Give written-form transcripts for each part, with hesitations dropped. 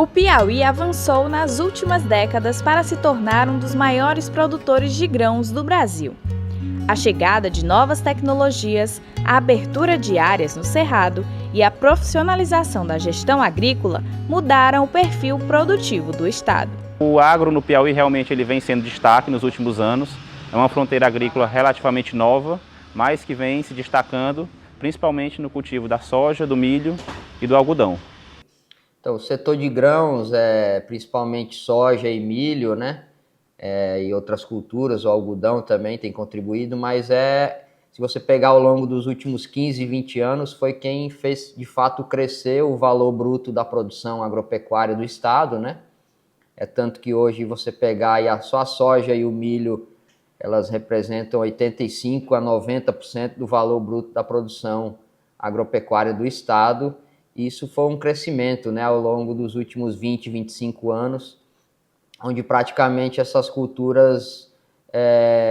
O Piauí avançou nas últimas décadas para se tornar um dos maiores produtores de grãos do Brasil. A chegada de novas tecnologias, a abertura de áreas no Cerrado e a profissionalização da gestão agrícola mudaram o perfil produtivo do estado. O agro no Piauí realmente ele vem sendo destaque nos últimos anos. É uma fronteira agrícola relativamente nova, mas que vem se destacando principalmente no cultivo da soja, do milho e do algodão. Então, o setor de grãos, principalmente soja e milho, né? E outras culturas, o algodão também tem contribuído, mas se você pegar ao longo dos últimos 15, 20 anos, foi quem fez de fato crescer o valor bruto da produção agropecuária do estado, né? Tanto que hoje você pegar só a soja e o milho, elas representam 85% a 90% do valor bruto da produção agropecuária do estado. Isso foi um crescimento, né, ao longo dos últimos 20, 25 anos, onde praticamente essas culturas,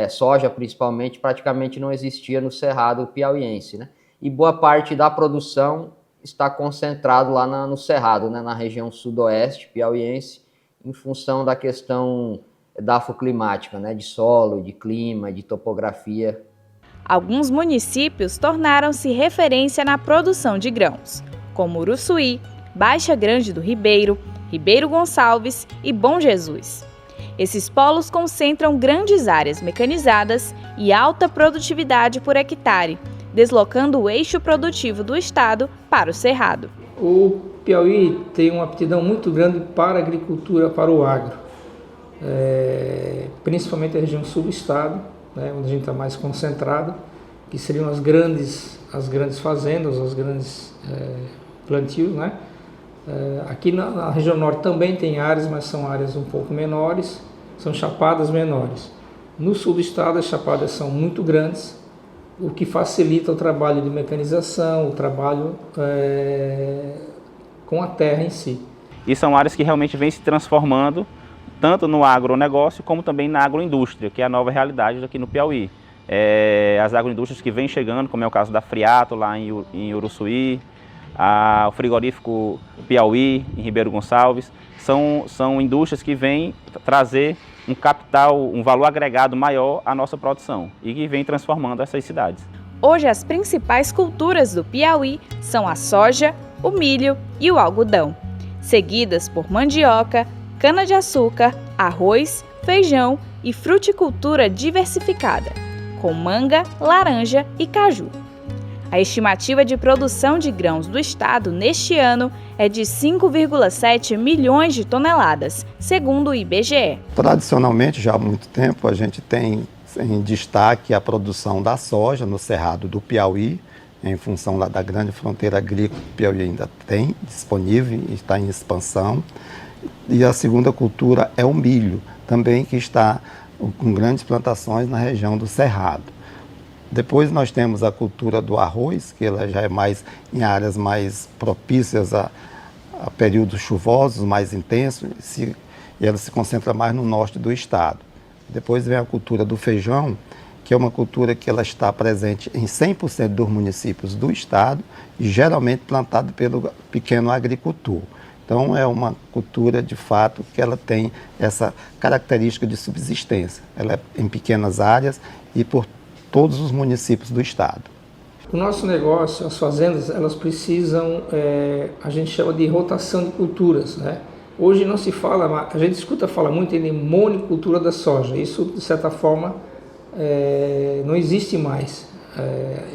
soja principalmente, praticamente não existia no Cerrado piauiense, né? E boa parte da produção está concentrado lá no Cerrado, né, na região sudoeste piauiense, em função da questão edafoclimática, né, de solo, de clima, de topografia. Alguns municípios tornaram-se referência na produção de grãos, como Uruçuí, Baixa Grande do Ribeiro, Ribeiro Gonçalves e Bom Jesus. Esses polos concentram grandes áreas mecanizadas e alta produtividade por hectare, deslocando o eixo produtivo do estado para o Cerrado. O Piauí tem uma aptidão muito grande para a agricultura, para o agro, principalmente a região sul do estado, né, onde a gente está mais concentrado, que seriam as grandes fazendas, os grandes plantios, né? Aqui na região norte também tem áreas, mas são áreas um pouco menores, são chapadas menores. No sul do estado as chapadas são muito grandes, o que facilita o trabalho de mecanização, o trabalho com a terra em si. E são áreas que realmente vêm se transformando tanto no agronegócio como também na agroindústria, que é a nova realidade aqui no Piauí. As agroindústrias que vêm chegando, como é o caso da Friato lá em Uruçuí, o frigorífico Piauí, em Ribeiro Gonçalves, são indústrias que vêm trazer um capital, um valor agregado maior à nossa produção e que vem transformando essas cidades. Hoje as principais culturas do Piauí são a soja, o milho e o algodão, seguidas por mandioca, cana-de-açúcar, arroz, feijão e fruticultura diversificada, com manga, laranja e caju. A estimativa de produção de grãos do estado neste ano é de 5,7 milhões de toneladas, segundo o IBGE. Tradicionalmente, já há muito tempo, a gente tem em destaque a produção da soja no Cerrado do Piauí, em função da grande fronteira agrícola que o Piauí ainda tem disponível e está em expansão. E a segunda cultura é o milho, também que está com grandes plantações na região do Cerrado. Depois nós temos a cultura do arroz, que ela já é mais em áreas mais propícias a períodos chuvosos, mais intensos, e ela se concentra mais no norte do estado. Depois vem a cultura do feijão, que é uma cultura que ela está presente em 100% dos municípios do estado e geralmente plantada pelo pequeno agricultor. Então é uma cultura de fato que ela tem essa característica de subsistência. Ela é em pequenas áreas e por todos os municípios do estado. O nosso negócio, as fazendas, elas precisam, a gente chama de rotação de culturas, né? Hoje não se fala, a gente fala muito em monocultura da soja. Isso, de certa forma, não existe mais.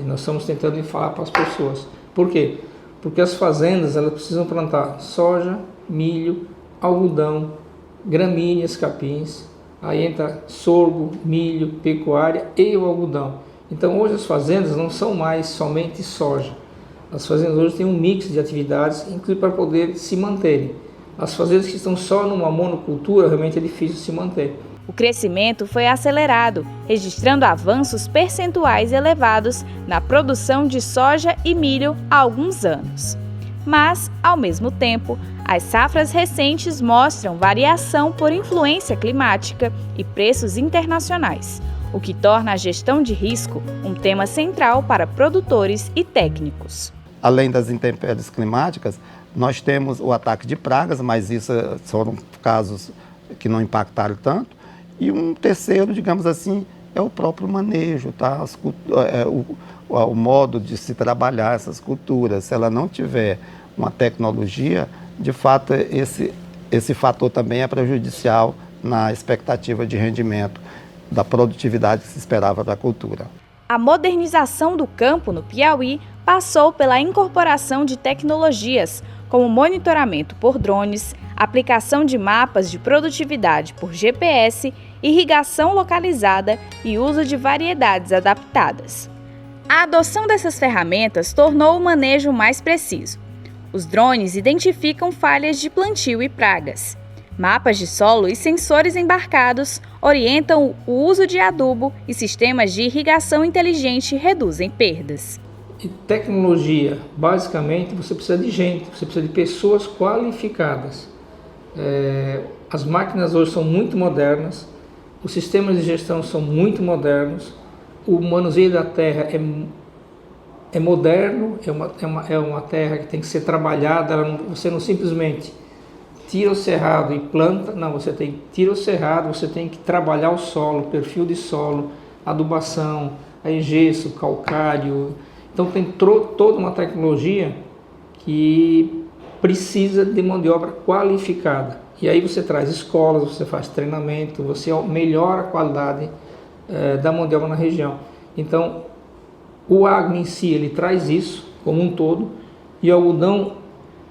E nós estamos tentando falar para as pessoas. Por quê? Porque as fazendas, elas precisam plantar soja, milho, algodão, gramíneas, capins. Aí entra sorgo, milho, pecuária e o algodão. Então hoje as fazendas não são mais somente soja. As fazendas hoje têm um mix de atividades, inclusive para poder se manterem. As fazendas que estão só numa monocultura, realmente é difícil se manter. O crescimento foi acelerado, registrando avanços percentuais elevados na produção de soja e milho há alguns anos. Mas, ao mesmo tempo, as safras recentes mostram variação por influência climática e preços internacionais, o que torna a gestão de risco um tema central para produtores e técnicos. Além das intempéries climáticas, Nós temos o ataque de pragas, mas isso foram casos que não impactaram tanto. E um terceiro, digamos assim, é o próprio manejo, tá? O modo de se trabalhar essas culturas. Se ela não tiver uma tecnologia, de fato, esse fator também é prejudicial na expectativa de rendimento da produtividade que se esperava da cultura. A modernização do campo no Piauí passou pela incorporação de tecnologias, como monitoramento por drones, aplicação de mapas de produtividade por GPS, irrigação localizada e uso de variedades adaptadas. A adoção dessas ferramentas tornou o manejo mais preciso. Os drones identificam falhas de plantio e pragas. Mapas de solo e sensores embarcados orientam o uso de adubo e sistemas de irrigação inteligente reduzem perdas. E tecnologia, basicamente, você precisa de gente, você precisa de pessoas qualificadas. As máquinas hoje são muito modernas, os sistemas de gestão são muito modernos, o manuseio da terra é moderno, é uma terra que tem que ser trabalhada, você não simplesmente tira o cerrado e planta, não, tira o cerrado, você tem que trabalhar o solo, perfil de solo, adubação, aí gesso, calcário. Então tem toda uma tecnologia que precisa de mão de obra qualificada. E aí você traz escolas, você faz treinamento, você melhora a qualidade da mão de obra na região. Então o agro em si, ele traz isso como um todo, e o algodão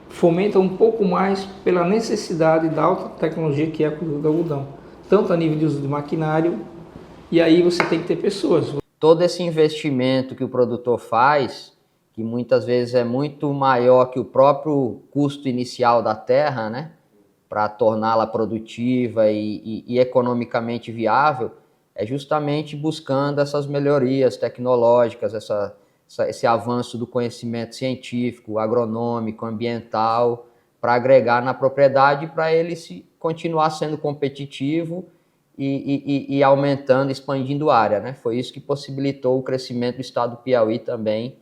fomenta um pouco mais pela necessidade da alta tecnologia que é a cultura do algodão, tanto a nível de uso de maquinário, e aí você tem que ter pessoas. Todo esse investimento que o produtor faz, que muitas vezes é muito maior que o próprio custo inicial da terra, né, para torná-la produtiva e economicamente viável, é justamente buscando essas melhorias tecnológicas, esse avanço do conhecimento científico, agronômico, ambiental, para agregar na propriedade, para ele continuar sendo competitivo e aumentando, expandindo a área, né? Foi isso que possibilitou o crescimento do estado do Piauí também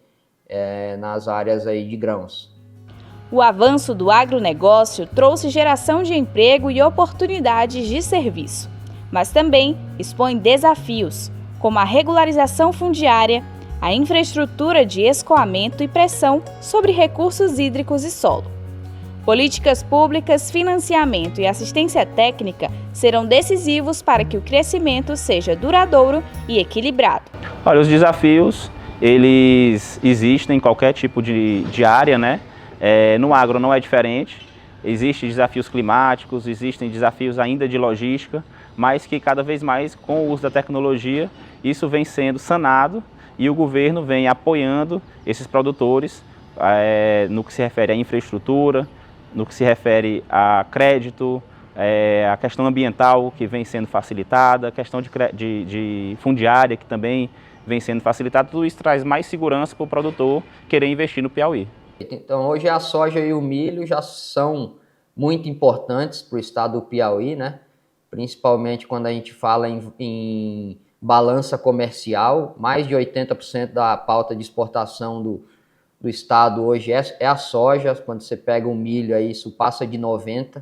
nas áreas aí de grãos. O avanço do agronegócio trouxe geração de emprego e oportunidades de serviço, mas também expõe desafios, como a regularização fundiária, a infraestrutura de escoamento e pressão sobre recursos hídricos e solo. Políticas públicas, financiamento e assistência técnica serão decisivos para que o crescimento seja duradouro e equilibrado. Olha, os desafios, eles existem em qualquer tipo de área, né? No agro não é diferente. Existem desafios climáticos, existem desafios ainda de logística, mas que cada vez mais, com o uso da tecnologia, isso vem sendo sanado e o governo vem apoiando esses produtores no que se refere à infraestrutura, no que se refere a crédito, a questão ambiental que vem sendo facilitada, a questão de fundiária que também vem sendo facilitada. Tudo isso traz mais segurança para o produtor querer investir no Piauí. Então hoje a soja e o milho já são muito importantes para o estado do Piauí, né? Principalmente quando a gente fala em balança comercial, mais de 80% da pauta de exportação do estado hoje é a soja. Quando você pega o milho, aí isso passa de 90%,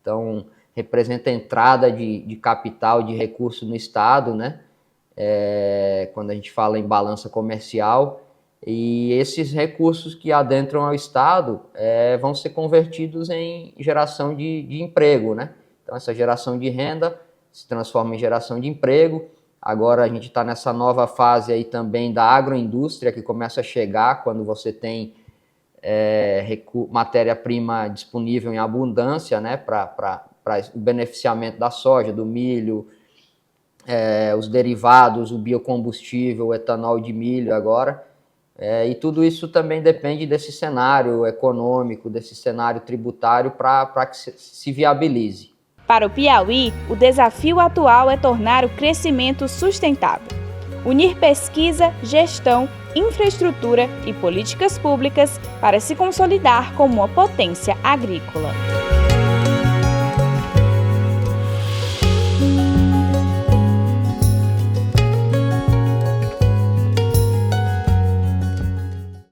então representa a entrada de capital, de recurso no estado, né? Quando a gente fala em balança comercial, e esses recursos que adentram ao estado vão ser convertidos em geração de emprego, né? Então essa geração de renda se transforma em geração de emprego. Agora a gente está nessa nova fase aí também da agroindústria, que começa a chegar quando você tem matéria-prima disponível em abundância, né, para o beneficiamento da soja, do milho, os derivados, o biocombustível, o etanol de milho agora. E tudo isso também depende desse cenário econômico, desse cenário tributário para que se viabilize. Para o Piauí, o desafio atual é tornar o crescimento sustentável. Unir pesquisa, gestão, infraestrutura e políticas públicas para se consolidar como uma potência agrícola.